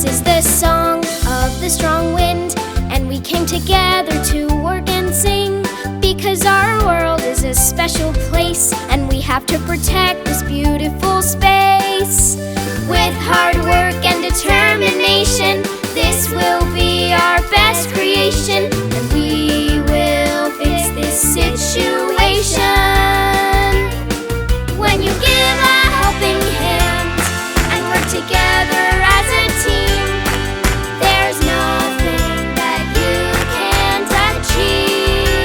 is the song of the strong wind, and we came together to work and sing, because our world is a special place, and we have to protect this beautiful space. With hard work and determination, this will be our best creation, and we will fix this situation. When you give a helping hand and work together as a team, there's nothing that you can't achieve.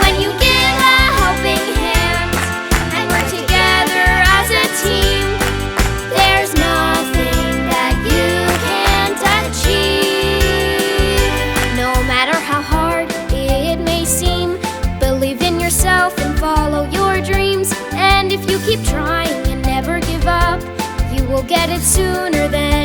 When you give a helping hand and work together as a team, there's nothing that you can't achieve. No matter how hard it may seem, believe in yourself and follow your dreams. And if you keep trying and never give up, you will get it sooner than